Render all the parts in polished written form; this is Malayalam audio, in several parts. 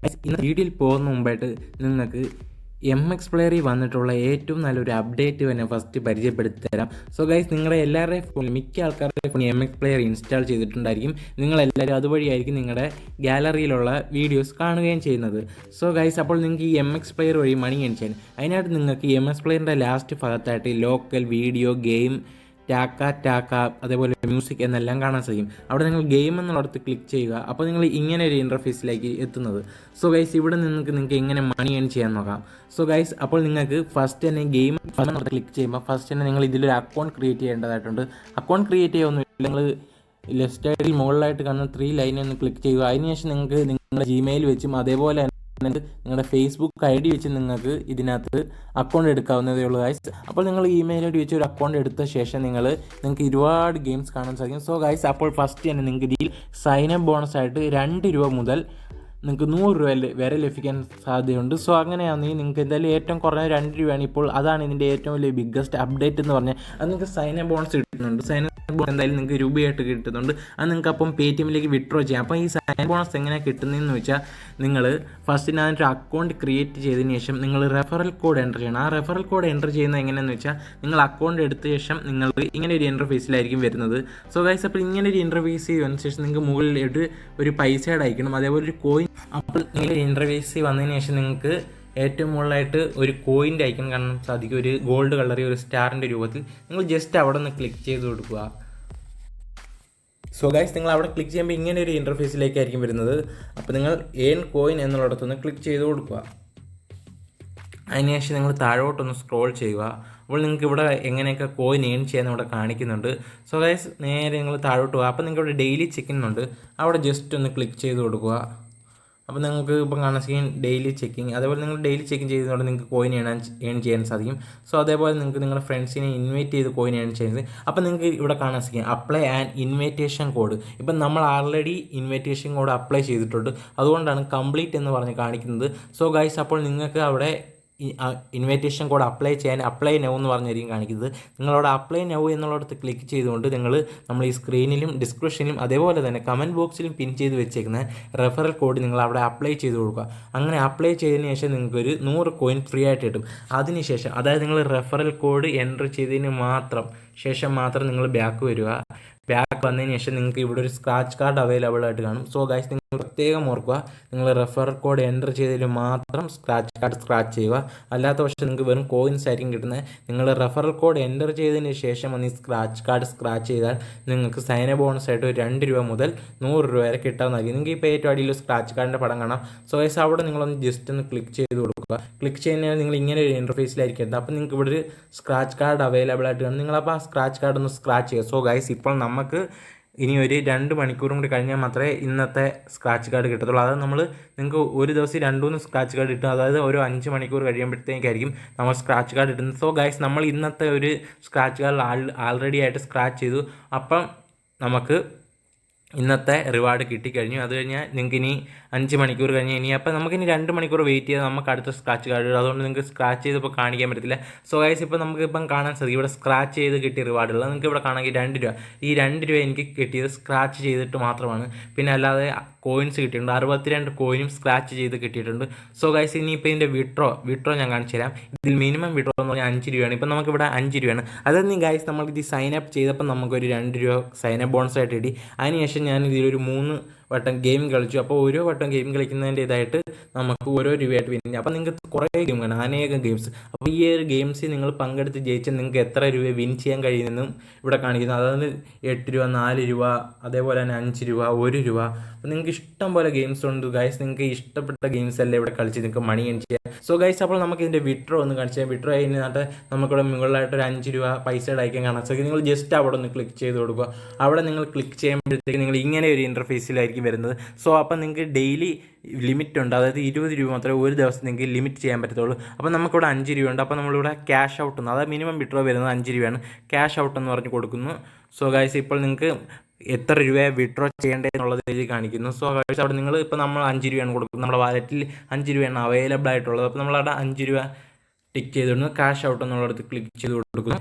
ഇന്ന് വീഡിയോയിൽ പോകുന്ന മുമ്പായിട്ട് നിങ്ങൾക്ക് MX പ്ലെയറിൽ വന്നിട്ടുള്ള ഏറ്റവും നല്ലൊരു അപ്ഡേറ്റ് തന്നെ ഫസ്റ്റ് പരിചയപ്പെടുത്തി തരാം. സോ ഗൈസ്, നിങ്ങളുടെ എല്ലാവരുടെയും ഫോണിൽ മിക്ക ആൾക്കാരുടെ ഫോണിൽ MX പ്ലെയർ ഇൻസ്റ്റാൾ ചെയ്തിട്ടുണ്ടായിരിക്കും. നിങ്ങളെല്ലാവരും അതുവഴിയായിരിക്കും നിങ്ങളുടെ ഗാലറിയിലുള്ള വീഡിയോസ് കാണുകയും ചെയ്യുന്നത്. സോ ഗൈസ്, അപ്പോൾ നിങ്ങൾക്ക് ഈ MX പ്ലെയർ വഴി മണി ഏൺ ചെയ്യാൻ അതിനായിട്ട് നിങ്ങൾക്ക് MX പ്ലെയറിൻ്റെ ലാസ്റ്റ് ഭാഗത്തായിട്ട് ലോക്കൽ വീഡിയോ ഗെയിം ടാക്ക അതേപോലെ മ്യൂസിക് എന്നെല്ലാം കാണാൻ സാധിക്കും. അവിടെ നിങ്ങൾ ഗെയിം എന്നുള്ളടത്ത് ക്ലിക്ക് ചെയ്യുക. അപ്പോൾ നിങ്ങൾ ഇങ്ങനെ ഒരു ഇൻ്റർഫേസിലേക്ക് എത്തുന്നത്. സോ ഗൈസ്, ഇവിടെ നിങ്ങൾക്ക് എങ്ങനെ മണി ഏൺ ചെയ്യാൻ നോക്കാം. സോ ഗൈസ്, അപ്പോൾ നിങ്ങൾക്ക് ഫസ്റ്റ് തന്നെ ഗെയിം എന്നുള്ളത് ക്ലിക്ക് ചെയ്യുമ്പോൾ ഫസ്റ്റ് തന്നെ നിങ്ങൾ ഇതിലൊരു അക്കൗണ്ട് ക്രിയേറ്റ് ചെയ്യേണ്ടതായിട്ടുണ്ട്. അക്കൗണ്ട് ക്രിയേറ്റ് ചെയ്യുകയൊന്നുമില്ല, നിങ്ങൾ ലെഫ്റ്റ് സൈഡിൽ മുകളിലായിട്ട് കാണുന്ന 3 ലൈൻ ഒന്ന് ക്ലിക്ക് ചെയ്യുക. അതിനുശേഷം നിങ്ങൾക്ക് നിങ്ങളുടെ ജിമെയിൽ വെച്ചും അതേപോലെ നിങ്ങളുടെ ഫേസ്ബുക്ക് ID വെച്ച് നിങ്ങൾക്ക് ഇതിനകത്ത് അക്കൗണ്ട് എടുക്കാവുന്നതേ ഉള്ളൂ ഗൈസ്. അപ്പോൾ നിങ്ങൾ ഇമെയിൽ ID വെച്ച് ഒരു അക്കൗണ്ട് എടുത്ത ശേഷം നിങ്ങൾക്ക് ഒരുപാട് ഗെയിംസ് കാണാൻ സാധിക്കും. സോ ഗൈസ്, അപ്പോൾ ഫസ്റ്റ് തന്നെ നിങ്ങൾക്ക് ഇതിൽ സൈനപ്പ് ബോണസ് ആയിട്ട് 2 രൂപ മുതൽ നിങ്ങൾക്ക് 100 രൂപ വരെ ലഭിക്കാൻ സാധ്യതയുണ്ട്. സോ അങ്ങനെയാണെങ്കിൽ നിങ്ങൾക്ക് എന്തായാലും ഏറ്റവും കുറഞ്ഞ 2 രൂപയാണ് ഇപ്പോൾ. അതാണ് ഇതിൻ്റെ ഏറ്റവും വലിയ ബിഗ്ഗസ്റ്റ് അപ്ഡേറ്റ് എന്ന് പറഞ്ഞാൽ. അത് നിങ്ങൾക്ക് സൈനപ്പ് ബോണസ് കിട്ടുന്നുണ്ട്. സൈനപ്പ് ബോണസ് എന്തായാലും നിങ്ങൾക്ക് രൂപയായിട്ട് കിട്ടുന്നുണ്ട്. അത് നിങ്ങൾക്ക് അപ്പം പേടിഎമ്മിലേക്ക് വിഡ്രോ ചെയ്യാം. അപ്പോൾ ഈ സൈനപ്പ് ബോണസ് എങ്ങനെയാണ് കിട്ടുന്നതെന്ന് വെച്ചാൽ, നിങ്ങൾ ഫസ്റ്റ് ഞാനൊരു അക്കൗണ്ട് ക്രിയേറ്റ് ചെയ്തതിന് ശേഷം നിങ്ങൾ റെഫറൽ കോഡ് എൻ്റർ ചെയ്യണം. ആ റെഫറൽ കോഡ് എൻ്റർ ചെയ്യുന്നത് എങ്ങനെയാണെന്ന് വെച്ചാൽ, നിങ്ങൾ അക്കൗണ്ട് എടുത്ത ശേഷം നിങ്ങൾ ഇങ്ങനെ ഒരു ഇൻ്റർഫേസിലായിരിക്കും വരുന്നത്. സോ ഗൈസ്, അപ്പോൾ ഇങ്ങനെ ഒരു ഇൻ്റർഫേസ് ചെയ്യുന്നതിന് ശേഷം നിങ്ങൾക്ക് മുകളിൽ ഒരു പൈസയുടെ അയക്കണം, അതേപോലെ ഒരു കോയിൻ. അപ്പോൾ നിങ്ങൾ ഇൻ്റർഫേസിൽ വന്നതിന് ശേഷം നിങ്ങൾക്ക് ഏറ്റവും മുകളിലായിട്ട് ഒരു കോയിൻ്റെ ഐക്കൺ കാണാൻ സാധിക്കും, ഒരു ഗോൾഡ് കളറിൽ ഒരു സ്റ്റാറിൻ്റെ രൂപത്തിൽ. നിങ്ങൾ ജസ്റ്റ് അവിടെ നിന്ന് ക്ലിക്ക് ചെയ്ത് കൊടുക്കുക. സോ ഗൈസ്, നിങ്ങൾ അവിടെ ക്ലിക്ക് ചെയ്യുമ്പോൾ ഇങ്ങനെ ഒരു ഇൻ്റർഫേസിലേക്കായിരിക്കും വരുന്നത്. അപ്പോൾ നിങ്ങൾ ഏൺ കോയിൻ എന്നുള്ളിടത്തൊന്ന് ക്ലിക്ക് ചെയ്ത് കൊടുക്കുക. അതിനുശേഷം നിങ്ങൾ താഴോട്ടൊന്ന് സ്ക്രോൾ ചെയ്യുക. അപ്പോൾ നിങ്ങൾക്ക് ഇവിടെ എങ്ങനെയൊക്കെ കോയിൻ ഏൺ ചെയ്യാൻ ഇവിടെ കാണിക്കുന്നുണ്ട്. സോ ഗൈസ്, നേരെ നിങ്ങൾ താഴോട്ട് പോകുക. അപ്പോൾ നിങ്ങൾക്ക് ഇവിടെ ഡെയിലി ചെക്കിങ്ങുണ്ട്, അവിടെ ജസ്റ്റ് ഒന്ന് ക്ലിക്ക് ചെയ്ത് കൊടുക്കുക. അപ്പോൾ നിങ്ങൾക്ക് ഇപ്പം കാണാൻ സാധിക്കും ഡെയിലി ചെക്കിങ്. അതേപോലെ നിങ്ങൾ ഡെയിലി ചെക്കിങ് ചെയ്യുന്നതുകൊണ്ട് നിങ്ങൾക്ക് കോയിൻ ഏൺ ചെയ്യാൻ സാധിക്കും. സോ അതേപോലെ നിങ്ങൾക്ക് നിങ്ങളുടെ ഫ്രണ്ട്സിനെ ഇൻവൈറ്റ് ചെയ്ത് കോയിൻ ഏൺ ചെയ്യുന്നത്. അപ്പോൾ നിങ്ങൾക്ക് ഇവിടെ കാണാൻ സാധിക്കും അപ്ലൈ ആൻഡ് ഇൻവൈറ്റേഷൻ കോഡ്. ഇപ്പം നമ്മൾ ആൾറെഡി ഇൻവൈറ്റേഷൻ കോഡ് അപ്ലൈ ചെയ്തിട്ടുണ്ട്, അതുകൊണ്ടാണ് കംപ്ലീറ്റ് എന്ന് പറഞ്ഞ് കാണിക്കുന്നത്. സോ ഗൈസ്, അപ്പോൾ നിങ്ങൾക്ക് അവിടെ ഇൻവൈറ്റേഷൻ കോഡ് അപ്ലൈ നൗ എന്ന് പറഞ്ഞായിരിക്കും കാണിക്കുന്നത്. നിങ്ങളവിടെ അപ്ലൈ നൗ എന്നുള്ളിടത്ത് ക്ലിക്ക് ചെയ്തുകൊണ്ട് നമ്മൾ ഈ സ്ക്രീനിലും ഡിസ്ക്രിപ്ഷനിലും അതേപോലെ തന്നെ കമൻറ്റ് ബോക്സിലും പിൻ ചെയ്ത് വെച്ചേക്കുന്ന റെഫറൽ കോഡ് നിങ്ങൾ അവിടെ അപ്ലൈ ചെയ്ത് കൊടുക്കുക. അങ്ങനെ അപ്ലൈ ചെയ്തതിന് ശേഷം നിങ്ങൾക്കൊരു 100 കോയിൻ ഫ്രീ ആയിട്ട് കിട്ടും. അതിനുശേഷം അതായത് നിങ്ങൾ റെഫറൽ കോഡ് എൻ്റർ ചെയ്തതിന് ശേഷം മാത്രം നിങ്ങൾ ബാക്ക് വരിക. ബാക്ക് വന്നതിന് ശേഷം നിങ്ങൾക്ക് ഇവിടെ ഒരു സ്ക്രാച്ച് കാർഡ് അവൈലബിൾ ആയിട്ട് കാണും. സോ ഗൈസ്, നിങ്ങൾ പ്രത്യേകം ഓർക്കുക, നിങ്ങൾ റെഫറൽ കോഡ് എൻ്റർ ചെയ്തതിൽ മാത്രം സ്ക്രാച്ച് ചെയ്യുക. അല്ലാത്ത പക്ഷം നിങ്ങൾക്ക് വെറും കോയിൻസ് ആയിരിക്കും കിട്ടുന്നത്. നിങ്ങൾ റെഫറൽ കോഡ് എൻ്റർ ചെയ്തതിന് ശേഷം വന്ന് ഈ സ്ക്രാച്ച് ചെയ്താൽ നിങ്ങൾക്ക് സൈന ബോണസ് ആയിട്ട് ഒരു 2 രൂപ മുതൽ 100 രൂപ വരെ കിട്ടാവുന്നതായിരിക്കും. നിങ്ങൾക്ക് ഇപ്പോൾ ഏറ്റവും അടിയിൽ സ്ക്രാച്ച് കാർഡിൻ്റെ പടം കാണാം. സോ ഗൈസ്, അവിടെ നിങ്ങളൊന്ന് ജസ്റ്റ് ഒന്ന് ക്ലിക്ക് ചെയ്ത് കൊടുക്കുക. ക്ലിക്ക് ചെയ്യുന്നതിന് നിങ്ങൾ ഇങ്ങനെ ഒരു ഇൻ്റർഫേസിലായിരിക്കും എത്തുക. അപ്പോൾ നിങ്ങൾക്ക് ഇവിടെ ഒരു സ്ക്രാച്ച് കാർഡ് അവൈലബിൾ ആയിട്ട് കാണും. നിങ്ങളപ്പോൾ ആ സ്ക്രാച്ച് കാർഡ് ഒന്ന് സ്ക്രാച്ച് ചെയ്യുക. സോ ഗൈസ്, ഇപ്പോൾ നമുക്ക് ഇനി ഒരു 2 മണിക്കൂറും കൂടി കഴിഞ്ഞാൽ മാത്രമേ ഇന്നത്തെ സ്ക്രാച്ച് കാർഡ് കിട്ടത്തുള്ളൂ. അതായത് നിങ്ങൾക്ക് ഒരു ദിവസം 2-3 സ്ക്രാച്ച് കാർഡ് കിട്ടും. അതായത് ഒരു 5 മണിക്കൂർ കഴിയുമ്പോഴത്തേക്കായിരിക്കും നമ്മൾ സ്ക്രാച്ച് കാർഡ് കിട്ടുന്നത്. സോ ഗൈസ്, നമ്മൾ ഇന്നത്തെ ഒരു സ്ക്രാച്ച് കാർഡ് ആൾറെഡി ആയിട്ട് സ്ക്രാച്ച് ചെയ്തു. അപ്പം നമുക്ക് ഇന്നത്തെ റിവാർഡ് കിട്ടിക്കഴിഞ്ഞു. അത് കഴിഞ്ഞാൽ നിങ്ങൾക്ക് ഇനി 5 മണിക്കൂർ കഴിഞ്ഞ് അപ്പോൾ നമുക്കിനി 2 മണിക്കൂർ വെയിറ്റ് ചെയ്താൽ നമുക്ക് അടുത്ത സ്ക്രാച്ച് കാർഡ്. അതുകൊണ്ട് നിങ്ങൾക്ക് സ്ക്രാച്ച് ചെയ്തപ്പോൾ കാണിക്കാൻ പറ്റത്തില്ല. സോ ഗൈസ്, ഇപ്പോൾ നമുക്കിപ്പം കാണാൻ സാധിക്കും ഇവിടെ സ്ക്രാച്ച് ചെയ്ത് കിട്ടിയ റിവാർഡുള്ളത്. നിങ്ങൾക്ക് ഇവിടെ കാണാമെങ്കിൽ 2 രൂപ. ഈ 2 രൂപ എനിക്ക് കിട്ടിയത് സ്ക്രാച്ച് ചെയ്തിട്ട് മാത്രമാണ്. പിന്നെ അല്ലാതെ കോയിൻസ് കിട്ടിയിട്ടുണ്ട്, 62 കോയിനും സ്ക്രാച്ച് ചെയ്ത് കിട്ടിയിട്ടുണ്ട്. സോ ഗൈസ്, ഇനിയിപ്പോൾ ഇതിൻ്റെ വിഡ്രോ ഞാൻ കാണിച്ചു തരാം. ഇതിൽ മിനിമം വിഡ്രോ എന്ന് പറഞ്ഞാൽ 5 രൂപയാണ്. ഇപ്പം നമുക്കിവിടെ 5 രൂപയാണ്. അതായത് ഗൈസ്, നമ്മൾക്ക് ഇത് സൈൻ അപ്പ് ചെയ്തപ്പോൾ നമുക്കൊരു 2 രൂപ സൈൻ അപ്പ് ബോണസ് ആയിട്ട് കിട്ടി. അതിനുശേഷം ഞാൻ ഇതിലൊരു 3 വട്ടം ഗെയിം കളിച്ചു. അപ്പോൾ ഓരോ വട്ടം ഗെയിം കളിക്കുന്നതിൻ്റെ ഇതായിട്ട് നമുക്ക് ഓരോ രൂപയായിട്ട് പിന്നെ അപ്പോൾ നിങ്ങൾക്ക് കുറേ ഗെയിം കാണാം, അനേകം ഗെയിംസ്. അപ്പോൾ ഈ ഒരു ഗെയിംസിൽ നിങ്ങൾ പങ്കെടുത്ത് ജയിച്ചാൽ നിങ്ങൾക്ക് എത്ര രൂപ വിൻ ചെയ്യാൻ കഴിയുമെന്നും ഇവിടെ കാണിക്കുന്നു. അതായത് 8 രൂപ, 4 രൂപ, അതേപോലെ തന്നെ 5 രൂപ, 1 രൂപ. അപ്പോൾ നിങ്ങൾക്ക് ഇഷ്ടം പോലെ ഗെയിംസ് ഉണ്ട് ഗൈസ്. നിങ്ങൾക്ക് ഇഷ്ടപ്പെട്ട ഗെയിംസ് എല്ലാം ഇവിടെ കളിച്ച് നിങ്ങൾക്ക് മണി ഏൺ ചെയ്യാം. സോ ഗൈസ്, അപ്പോൾ നമുക്ക് ഇതിൻ്റെ വിഡ്രോ ഒന്ന് കാണിച്ചാൽ, വിഡ്രോ കഴിഞ്ഞിട്ട് നമുക്കിവിടെ മുകളിലായിട്ട് ഒരു 5 രൂപ പൈസയുടെ അയക്കാൻ കാണാം. സോ നിങ്ങൾ ജസ്റ്റ് അവിടെ ഒന്ന് ക്ലിക്ക് ചെയ്ത് കൊടുക്കുക. അവിടെ നിങ്ങൾ ക്ലിക്ക് ചെയ്യുമ്പോഴത്തേക്ക് നിങ്ങൾ ഇങ്ങനെ ഒരു ഇൻ്റർഫേസിലായിരിക്കും വരുന്നത്. സോ അപ്പം നിങ്ങൾക്ക് ഡെയിലി ലിമിറ്റ് ഉണ്ട്, അതായത് 20 രൂപ മാത്രമേ ഒരു ദിവസം നിങ്ങൾക്ക് ലിമിറ്റ് ചെയ്യാൻ പറ്റത്തുള്ളൂ. അപ്പോൾ നമുക്കിവിടെ 5 രൂപ ഉണ്ട്. അപ്പോൾ നമ്മളിവിടെ ക്യാഷ് ഔട്ട് എന്ന്, അതായത് മിനിമം വിഡ്രോ വരുന്നത് 5 രൂപയാണ്. ക്യാഷ് ഔട്ട് എന്ന് പറഞ്ഞ് കൊടുക്കുന്നു. സോ ഗൈസ്, ഇപ്പോൾ നിങ്ങൾക്ക് എത്ര രൂപ വിഡ്രോ ചെയ്യേണ്ടതെന്നുള്ളത് എഴുതി കാണിക്കുന്നു. സോ ഗൈസ്, അവിടെ നിങ്ങൾ ഇപ്പോൾ നമ്മൾ 5 രൂപയാണ് കൊടുക്കുന്നത്. നമ്മുടെ വാലറ്റിൽ 5 രൂപയാണ് അവൈലബിൾ ആയിട്ടുള്ളത്. അപ്പോൾ നമ്മളവിടെ 5 രൂപ ടിക്ക് ചെയ്തിടുന്നു. ക്യാഷ് ഔട്ട് എന്നുള്ളടത്ത് ക്ലിക്ക് ചെയ്ത് കൊടുക്കുന്നു.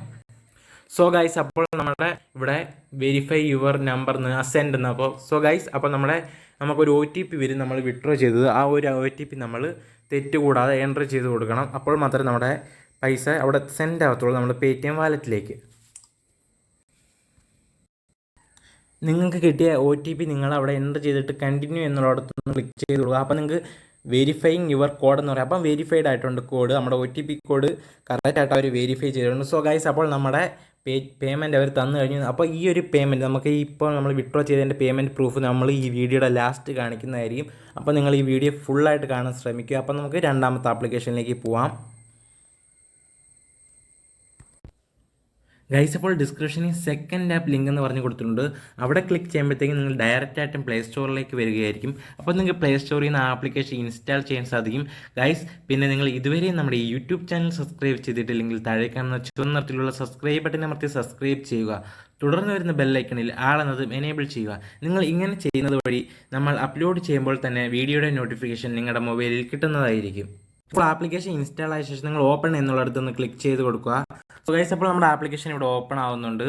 സോ ഗൈസ് അപ്പോൾ നമ്മുടെ ഇവിടെ വെരിഫൈ യുവർ നമ്പർ എന്ന് അസെൻഡ് എന്ന് അപ്പോൾ സോ ഗൈസ് അപ്പോൾ നമുക്കൊരു OTP വരും നമ്മൾ വിഡ്രോ ചെയ്തത്. ആ ഒരു OTP നമ്മൾ തെറ്റുകൂടാതെ എൻ്റർ ചെയ്ത് കൊടുക്കണം. അപ്പോൾ മാത്രമേ നമ്മുടെ പൈസ അവിടെ സെൻഡ് ആകത്തുള്ളൂ നമ്മുടെ Paytm വാലറ്റിലേക്ക്. നിങ്ങൾക്ക് കിട്ടിയ OTP നിങ്ങൾ അവിടെ എൻ്റർ ചെയ്തിട്ട് കണ്ടിന്യൂ എന്നുള്ളിടത്ത് ക്ലിക്ക് ചെയ്ത് കൊടുക്കുക. അപ്പോൾ നിങ്ങൾക്ക് വെരിഫൈങ് യുവർ കോഡ് എന്ന് പറയും. അപ്പം വെരിഫൈഡ് ആയിട്ടുണ്ട് കോഡ്, നമ്മുടെ OTP കോഡ് കറക്റ്റായിട്ട് അവർ വെരിഫൈ ചെയ്തിട്ടുണ്ട്. സോ ഗൈസ് അപ്പോൾ നമ്മുടെ പേയ്മെൻറ്റ് അവർ തന്നു കഴിഞ്ഞു. അപ്പോൾ ഈ ഒരു പേയ്മെൻറ്റ് നമുക്ക് ഇപ്പോൾ നമ്മൾ വിഡ്രോ ചെയ്തതിൻ്റെ പേയ്മെൻറ്റ് പ്രൂഫ് നമ്മൾ ഈ വീഡിയോയുടെ ലാസ്റ്റ് കാണിക്കുന്നതായിരിക്കും. അപ്പോൾ നിങ്ങൾ ഈ വീഡിയോ ഫുള്ളായിട്ട് കാണാൻ ശ്രമിക്കുക. അപ്പോൾ നമുക്ക് രണ്ടാമത്തെ ആപ്ലിക്കേഷനിലേക്ക് പോവാം. ഗൈസ് അപ്പോൾ ഡിസ്ക്രിപ്ഷനിൽ സെക്കൻഡ് ആപ്പ് ലിങ്ക് എന്ന് പറഞ്ഞ് കൊടുത്തിട്ടുണ്ട്. അവിടെ ക്ലിക്ക് ചെയ്യുമ്പോഴത്തേക്കും നിങ്ങൾ ഡയറക്റ്റായിട്ടും പ്ലേ സ്റ്റോറിലേക്ക് വരികയായിരിക്കും. അപ്പോൾ നിങ്ങൾക്ക് പ്ലേ സ്റ്റോറിൽ നിന്ന് ആപ്ലിക്കേഷൻ ഇൻസ്റ്റാൾ ചെയ്യാൻ സാധിക്കും. ഗൈസ് പിന്നെ നിങ്ങൾ ഇതുവരെയും നമ്മുടെ ഈ യൂട്യൂബ് ചാനൽ സബ്സ്ക്രൈബ് ചെയ്തിട്ടില്ലെങ്കിൽ താഴെ കാണുന്ന ചുവന്ന നിറത്തിലുള്ള സബ്സ്ക്രൈബ് ബട്ടൺ അമർത്തി സബ്സ്ക്രൈബ് ചെയ്യുക. തുടർന്ന് വരുന്ന ബെല്ലൈക്കണിൽ ആളെന്നതും എനേബിൾ ചെയ്യുക. നിങ്ങൾ ഇങ്ങനെ ചെയ്യുന്നത് വഴി നമ്മൾ അപ്ലോഡ് ചെയ്യുമ്പോൾ തന്നെ വീഡിയോയുടെ നോട്ടിഫിക്കേഷൻ നിങ്ങളുടെ മൊബൈലിൽ കിട്ടുന്നതായിരിക്കും. അപ്പോൾ ആപ്ലിക്കേഷൻ ഇൻസ്റ്റാൾ ആയ ശേഷം നിങ്ങൾ ഓപ്പൺ എന്നുള്ളിടത്ത് ഒന്ന് ക്ലിക്ക് ചെയ്ത് കൊടുക്കുക. സോ ഗൈസ് അപ്പോൾ നമ്മുടെ ആപ്ലിക്കേഷൻ ഇവിടെ ഓപ്പൺ ആവുന്നുണ്ട്.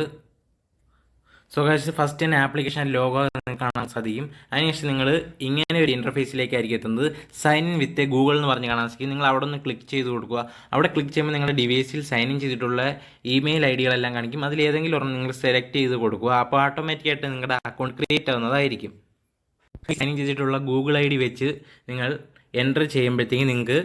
സോ ഗൈസ് ഫസ്റ്റ് തന്നെ ആപ്ലിക്കേഷൻ ലോഗോ കാണാൻ സാധിക്കും. അതിനുശേഷം നിങ്ങൾ ഇങ്ങനെ ഒരു ഇൻ്റർഫേസിലേക്കായിരിക്കും എത്തുന്നത്. സൈൻ ഇൻ വിത്ത് ഗൂഗിൾ എന്ന് പറഞ്ഞ് കാണാൻ സാധിക്കും. നിങ്ങൾ അവിടെ ഒന്ന് ക്ലിക്ക് ചെയ്ത് കൊടുക്കുക. അവിടെ ക്ലിക്ക് ചെയ്യുമ്പോൾ നിങ്ങളുടെ ഡിവൈസിൽ സൈൻ ഇൻ ചെയ്തിട്ടുള്ള ഇമെയിൽ IDകളെല്ലാം കാണിക്കും. അതിൽ ഏതെങ്കിലും ഒരെണ്ണം നിങ്ങൾ സെലക്ട് ചെയ്ത് കൊടുക്കുക. അപ്പോൾ ഓട്ടോമാറ്റിക്കായിട്ട് നിങ്ങളുടെ അക്കൗണ്ട് ക്രിയേറ്റ് ആവുന്നതായിരിക്കും. സൈൻ ഇൻ ചെയ്തിട്ടുള്ള ഗൂഗിൾ ID വെച്ച് നിങ്ങൾ എൻ്റർ ചെയ്യുമ്പോഴത്തേക്കും നിങ്ങൾക്ക്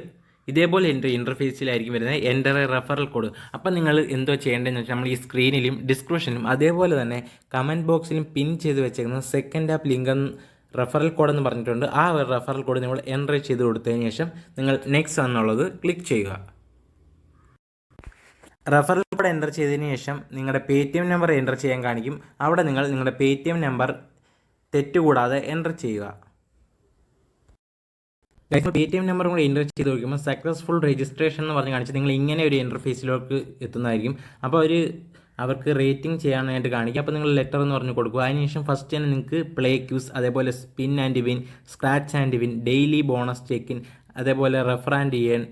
ഇതേപോലെ ഇൻ്റർഫേസിലായിരിക്കും വരുന്നത് എൻ്റർ റെഫറൽ കോഡ്. അപ്പം നിങ്ങൾ എന്തോ ചെയ്യേണ്ടതെന്ന് വെച്ചാൽ നമ്മൾ ഈ സ്ക്രീനിലും ഡിസ്ക്രിപ്ഷനിലും അതേപോലെ തന്നെ കമൻറ്റ് ബോക്സിലും പിൻ ചെയ്ത് വെച്ചേക്കുന്ന second app link referral code എന്ന് പറഞ്ഞിട്ടുണ്ട്. ആ റെഫറൽ കോഡ് നിങ്ങൾ എൻ്റർ ചെയ്ത് കൊടുത്തതിന് ശേഷം നിങ്ങൾ നെക്സ്റ്റ് എന്നുള്ളത് ക്ലിക്ക് ചെയ്യുക. റെഫറൽ കോഡ് എൻ്റർ ചെയ്തതിന് ശേഷം നിങ്ങളുടെ Paytm നമ്പർ എൻ്റർ ചെയ്യാൻ കാണിക്കും. അവിടെ നിങ്ങൾ നിങ്ങളുടെ Paytm നമ്പർ തെറ്റുകൂടാതെ എൻ്റർ ചെയ്യുക. Paytm നമ്പർ കൂടെ എൻ്റർ ചെയ്ത് നോക്കുമ്പോൾ സക്സസ്ഫുൾ രജിസ്ട്രേഷൻ എന്ന് പറഞ്ഞ് കാണിച്ച് നിങ്ങൾ ഇങ്ങനെ ഒരു ഇൻ്റർഫേസിലേക്ക് എത്തുന്നതായിരിക്കും. അപ്പോൾ അവർക്ക് റേറ്റിംഗ് ചെയ്യാനായിട്ട് കാണിക്കും. അപ്പോൾ നിങ്ങൾ ലെറ്റർ എന്ന് പറഞ്ഞ് കൊടുക്കുക. അതിനുശേഷം ഫസ്റ്റ് തന്നെ നിങ്ങൾക്ക് പ്ലേ ക്യൂസ്, അതേപോലെ spin and win, scratch and win, daily bonus check in, അതേപോലെ റെഫർ ആൻഡ് ഏൺ,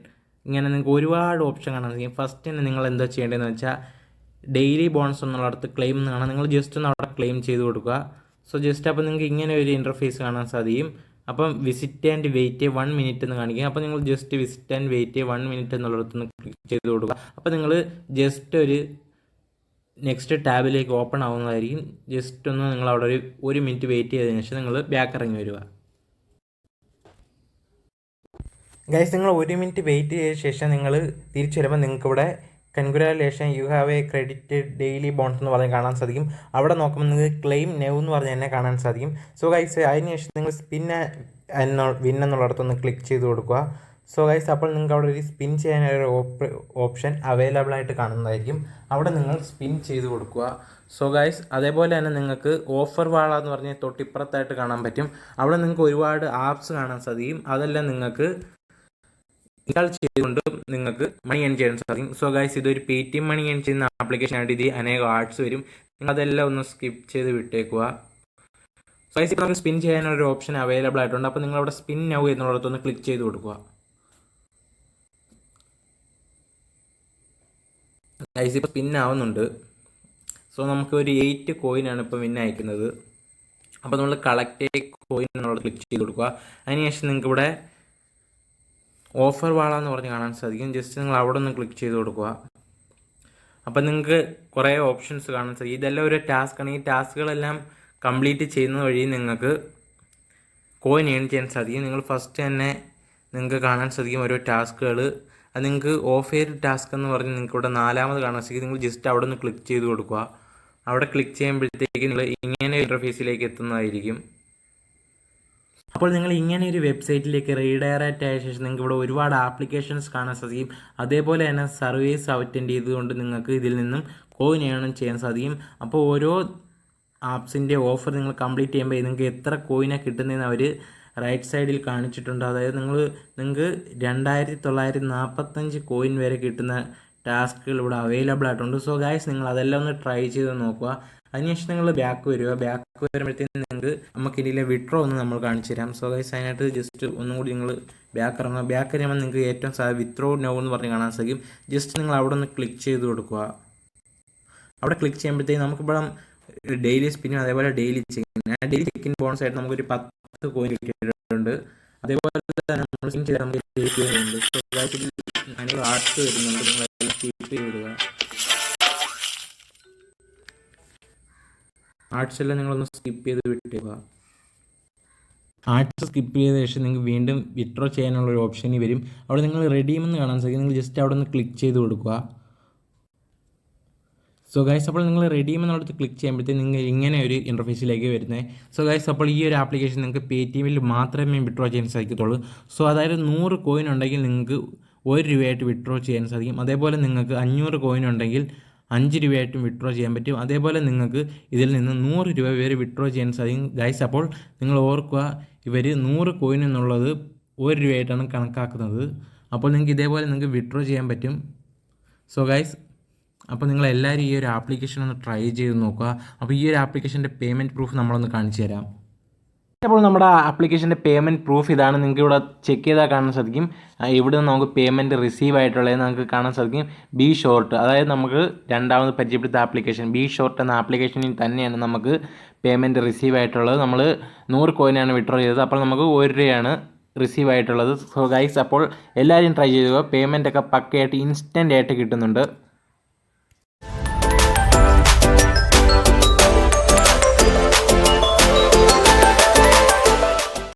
ഇങ്ങനെ നിങ്ങൾക്ക് ഒരുപാട് ഓപ്ഷൻ കാണാൻ സാധിക്കും. ഫസ്റ്റ് തന്നെ നിങ്ങൾ എന്താ ചെയ്യേണ്ടതെന്ന് വെച്ചാൽ ഡെയിലി ബോണസ് എന്നുള്ളടത്ത് ക്ലെയിം എന്ന് കാണാം. നിങ്ങൾ ജസ്റ്റ് ഒന്ന് അവിടെ ക്ലെയിം ചെയ്ത് കൊടുക്കുക. സോ ജസ്റ്റ് അപ്പോൾ നിങ്ങൾക്ക് ഇങ്ങനെ ഒരു ഇൻ്റർഫേസ് കാണാൻ സാധിക്കും. അപ്പം വിസിറ്റ് ആൻഡ് വെയിറ്റ് 1 മിനിറ്റ് എന്ന് കാണിക്കുക. അപ്പോൾ നിങ്ങൾ just visit and wait 1 minute എന്നുള്ളിടത്തുനിന്ന് ക്ലിക്ക് ചെയ്ത് കൊടുക്കുക. അപ്പോൾ നിങ്ങൾ ജസ്റ്റ് ഒരു നെക്സ്റ്റ് ടാബിലേക്ക് ഓപ്പൺ ആവുന്നതായിരിക്കും. ജസ്റ്റ് ഒന്ന് നിങ്ങൾ അവിടെ ഒരു മിനിറ്റ് വെയിറ്റ് ചെയ്തതിനു ശേഷം നിങ്ങൾ ബാക്ക് ഇറങ്ങി വരിക. ഗൈസ് നിങ്ങൾ 1 മിനിറ്റ് വെയിറ്റ് ചെയ്ത ശേഷം നിങ്ങൾ തിരിച്ചു വരുമ്പോൾ നിങ്ങൾക്കിവിടെ congratulation you have a credit daily bonus എന്ന് പറഞ്ഞ് കാണാൻ സാധിക്കും. അവിടെ നോക്കുമ്പോൾ നിങ്ങൾക്ക് ക്ലെയിം നെവ് എന്ന് പറഞ്ഞ് തന്നെ കാണാൻ സാധിക്കും. സോ ഗൈസ് അതിനുശേഷം നിങ്ങൾ സ്പിൻ വിൻ എന്നുള്ളിടത്തൊന്ന് ക്ലിക്ക് ചെയ്ത് കൊടുക്കുക. സോ ഗൈസ് അപ്പോൾ നിങ്ങൾക്ക് അവിടെ ഒരു സ്പിൻ ചെയ്യാനൊരു ഓപ്ഷൻ അവൈലബിൾ ആയിട്ട് കാണുന്നതായിരിക്കും. അവിടെ നിങ്ങൾ സ്പിൻ ചെയ്ത് കൊടുക്കുക. സോ ഗൈസ് അതേപോലെ തന്നെ നിങ്ങൾക്ക് ഓഫർ വാള എന്ന് പറഞ്ഞ് തൊട്ടിപ്പുറത്തായിട്ട് കാണാൻ പറ്റും. അവിടെ നിങ്ങൾക്ക് ഒരുപാട് ആപ്സ് കാണാൻ സാധിക്കും. അതെല്ലാം നിങ്ങൾക്ക് ഇൻസ്റ്റാൾ ചെയ്തുകൊണ്ട് നിങ്ങൾക്ക് മണി ഏൺ ചെയ്യാൻ സാധിക്കും. സോ ഗൈസ് ഇതൊരു Paytm മണി ഏൺ ചെയ്യുന്ന ആപ്ലിക്കേഷൻ ആയിട്ട് ഇത് അനേകം ആർട്സ് വരും. നിങ്ങൾ അതെല്ലാം ഒന്ന് സ്കിപ്പ് ചെയ്ത് വിട്ടേക്കുക. സോ ഗൈസ് ഇപ്പോൾ നമുക്ക് സ്പിൻ ചെയ്യാനൊരു ഓപ്ഷൻ അവൈലബിൾ ആയിട്ടുണ്ട്. അപ്പോൾ നിങ്ങൾ അവിടെ സ്പിൻ നൗ എന്നുള്ളതൊന്ന് ക്ലിക്ക് ചെയ്ത് കൊടുക്കുക. ഗൈസ് ഇപ്പോൾ സ്പിൻ ആവുന്നുണ്ട്. സോ നമുക്ക് ഒരു 8 കോയിനാണ് ഇപ്പോൾ വിൻ അയക്കുന്നത്. അപ്പോൾ നമ്മൾ കളക്ട് കോയിൻ എന്നുള്ളത് ക്ലിക്ക് ചെയ്ത് കൊടുക്കുക. അതിനുശേഷം നിങ്ങൾക്ക് ഇവിടെ ഓഫർ വാള എന്ന് പറഞ്ഞ് കാണാൻ സാധിക്കും. ജസ്റ്റ് നിങ്ങൾ അവിടെ ഒന്ന് ക്ലിക്ക് ചെയ്ത് കൊടുക്കുക. അപ്പം നിങ്ങൾക്ക് കുറേ ഓപ്ഷൻസ് കാണാൻ സാധിക്കും. ഇതെല്ലാം ഒരു ടാസ്ക്കാണ്. ഈ ടാസ്കുകളെല്ലാം കംപ്ലീറ്റ് ചെയ്യുന്നത് വഴി നിങ്ങൾക്ക് കോയിൻ ഏൺ ചെയ്യാൻ സാധിക്കും. നിങ്ങൾ ഫസ്റ്റ് തന്നെ നിങ്ങൾക്ക് കാണാൻ സാധിക്കും ഓരോ ടാസ്കുകൾ. അത് നിങ്ങൾക്ക് ഓഫ് എയർ ടാസ്ക് എന്ന് പറഞ്ഞ് നിങ്ങൾക്ക് ഇവിടെ 4ാമത് കാണാൻ സാധിക്കും. നിങ്ങൾ ജസ്റ്റ് അവിടെ ഒന്ന് ക്ലിക്ക് ചെയ്ത് കൊടുക്കുക. അവിടെ ക്ലിക്ക് ചെയ്യുമ്പോഴത്തേക്ക് നിങ്ങൾ ഇങ്ങനെ ഇൻ്റർഫേസിലേക്ക് എത്തുന്നതായിരിക്കും. അപ്പോൾ നിങ്ങൾ ഇങ്ങനെ ഒരു വെബ്സൈറ്റിലേക്ക് റീഡയറക്റ്റ് ആയ ശേഷം നിങ്ങൾക്ക് ഇവിടെ ഒരുപാട് ആപ്ലിക്കേഷൻസ് കാണാൻ സാധിക്കും. അതേപോലെ തന്നെ സർവീസ് അറ്റൻഡ് ചെയ്തുകൊണ്ട് നിങ്ങൾക്ക് ഇതിൽ നിന്നും കോയിൻ ഏൺ ചെയ്യാൻ സാധിക്കും. അപ്പോൾ ഓരോ ആപ്സിൻ്റെ ഓഫർ നിങ്ങൾ കംപ്ലീറ്റ് ചെയ്യുമ്പോൾ നിങ്ങൾക്ക് എത്ര കോയിനാണ് കിട്ടുന്നതെന്ന് അവർ റൈറ്റ് സൈഡിൽ കാണിച്ചിട്ടുണ്ട്. അതായത് നിങ്ങൾക്ക് 2945 കോയിൻ വരെ കിട്ടുന്ന ടാസ്കുകൾ ഇവിടെ അവൈലബിൾ ആയിട്ടുണ്ട്. സോ ഗൈസ് നിങ്ങൾ അതെല്ലാം ഒന്ന് ട്രൈ ചെയ്ത് നോക്കുക. അതിനുശേഷം നിങ്ങൾ ബാക്ക് വരിക. ബാക്ക് വരുമ്പോഴത്തേക്കും നിങ്ങൾക്ക് നമുക്ക് ഇതിലെ വിഡ്രോ ഒന്ന് നമ്മൾ കാണിച്ചു തരാം. സോ ഗൈസ് അതിനായിട്ട് ജസ്റ്റ് ഒന്നും കൂടി നിങ്ങൾ ബാക്ക് ഇറങ്ങുക. ബാക്ക് വരുമ്പോൾ നിങ്ങൾക്ക് ഏറ്റവും വിത്ഡ്രോ നൗ എന്ന് പറഞ്ഞ് കാണാൻ സാധിക്കും. ജസ്റ്റ് നിങ്ങൾ അവിടെ ഒന്ന് ക്ലിക്ക് ചെയ്ത് കൊടുക്കുക. അവിടെ ക്ലിക്ക് ചെയ്യുമ്പോഴത്തേക്ക് നമുക്കിവിടെ ഡെയിലി സ്പിന്നും അതേപോലെ ഡെയിലി ചെക്കിൻ ബോണസ് ആയിട്ട് നമുക്കൊരു 10 കോയിൻ കിട്ടിയിട്ടുണ്ട്. അതേപോലെ തന്നെ നമ്മൾ സ്പിൻ ചെയ്താൽ നമുക്ക് ആർട്സ് വരുന്നുണ്ട്, നിങ്ങൾ സ്കിപ്പ് ചെയ്ത് വിടുക. ആർട്സ് എല്ലാം നിങ്ങളൊന്ന് സ്കിപ്പ് ചെയ്ത് വിട്ടുക. ആർട്സ് സ്കിപ്പ് ചെയ്ത ശേഷം നിങ്ങൾക്ക് വീണ്ടും വിത്ഡ്രോ ചെയ്യാനുള്ള ഒരു ഓപ്ഷനിൽ വരും. അവിടെ നിങ്ങൾ റെഡീമെന്ന് കാണാൻ സാധിക്കും. നിങ്ങൾ ജസ്റ്റ് അവിടെ നിന്ന് ക്ലിക്ക് ചെയ്ത് കൊടുക്കുക. സോ ഗൈസ്, അപ്പോൾ നിങ്ങൾ റെഡീം എന്നുള്ളത് ക്ലിക്ക് ചെയ്യുമ്പോഴത്തേക്ക് നിങ്ങൾ ഇങ്ങനെ ഒരു ഇൻ്റർഫേസിലേക്ക് വരുന്നത്. സോ ഗൈസ്, അപ്പോൾ ഈ ഒരു ആപ്ലിക്കേഷൻ നിങ്ങൾക്ക് പേടിഎമ്മിൽ മാത്രമേ വിത്ഡ്രോ ചെയ്യാൻ സാധിക്കത്തുള്ളൂ. സോ അതായത് 100 കോയിൻ ഉണ്ടെങ്കിൽ നിങ്ങൾക്ക് 1 രൂപയായിട്ട് വിത്ഡ്രോ ചെയ്യാൻ സാധിക്കും. അതേപോലെ നിങ്ങൾക്ക് 500 കോയിൻ ഉണ്ടെങ്കിൽ 5 രൂപയായിട്ടും വിത്ഡ്രോ ചെയ്യാൻ പറ്റും. അതേപോലെ നിങ്ങൾക്ക് ഇതിൽ നിന്ന് 100 രൂപ വരെ വിത്ഡ്രോ ചെയ്യാൻ സാധിക്കും. ഗൈസ്, അപ്പോൾ നിങ്ങൾ ഓർക്കുക, ഇവർ 100 കോയിൻ എന്നുള്ളത് 1 രൂപയായിട്ടാണ് കണക്കാക്കുന്നത്. അപ്പോൾ നിങ്ങൾക്ക് ഇതേപോലെ നിങ്ങൾക്ക് വിത്ഡ്രോ ചെയ്യാൻ പറ്റും. സോ ഗൈസ്, അപ്പോൾ നിങ്ങളെല്ലാവരും ഈ ഒരു ആപ്ലിക്കേഷൻ ഒന്ന് ട്രൈ ചെയ്ത് നോക്കുക. അപ്പോൾ ഈ ഒരു ആപ്ലിക്കേഷൻ്റെ പേയ്മെൻറ്റ് പ്രൂഫ് നമ്മളൊന്ന് കാണിച്ചു തരാം. അപ്പോൾ നമ്മുടെ ആപ്ലിക്കേഷൻ്റെ പേയ്മെൻറ്റ് പ്രൂഫ് ഇതാണ്. നിങ്ങൾക്ക് ഇവിടെ ചെക്ക് ചെയ്താൽ കാണാൻ സാധിക്കും. ഇവിടെ നിന്ന് നമുക്ക് പേയ്മെൻറ്റ് റിസീവ് ആയിട്ടുള്ളത് നമുക്ക് കാണാൻ സാധിക്കും. ബി ഷോർട്ട്, അതായത് നമുക്ക് രണ്ടാമത് പരിചയപ്പെടുത്ത ആപ്ലിക്കേഷൻ ബി ഷോർട്ട് എന്ന ആപ്ലിക്കേഷനിൽ തന്നെയാണ് നമുക്ക് പേയ്മെൻറ്റ് റിസീവ് ആയിട്ടുള്ളത്. നമ്മൾ 100 കോയിനാണ് വിത്ഡ്രോ ചെയ്തത്. അപ്പോൾ നമുക്ക് 1 രൂപയാണ് റിസീവ് ആയിട്ടുള്ളത്. സോ ഗൈസ്, അപ്പോൾ എല്ലാവരും ട്രൈ ചെയ്യുക. പേയ്മെൻറ്റൊക്കെ പക്കയായിട്ട് ഇൻസ്റ്റൻ്റ് ആയിട്ട് കിട്ടുന്നുണ്ട്.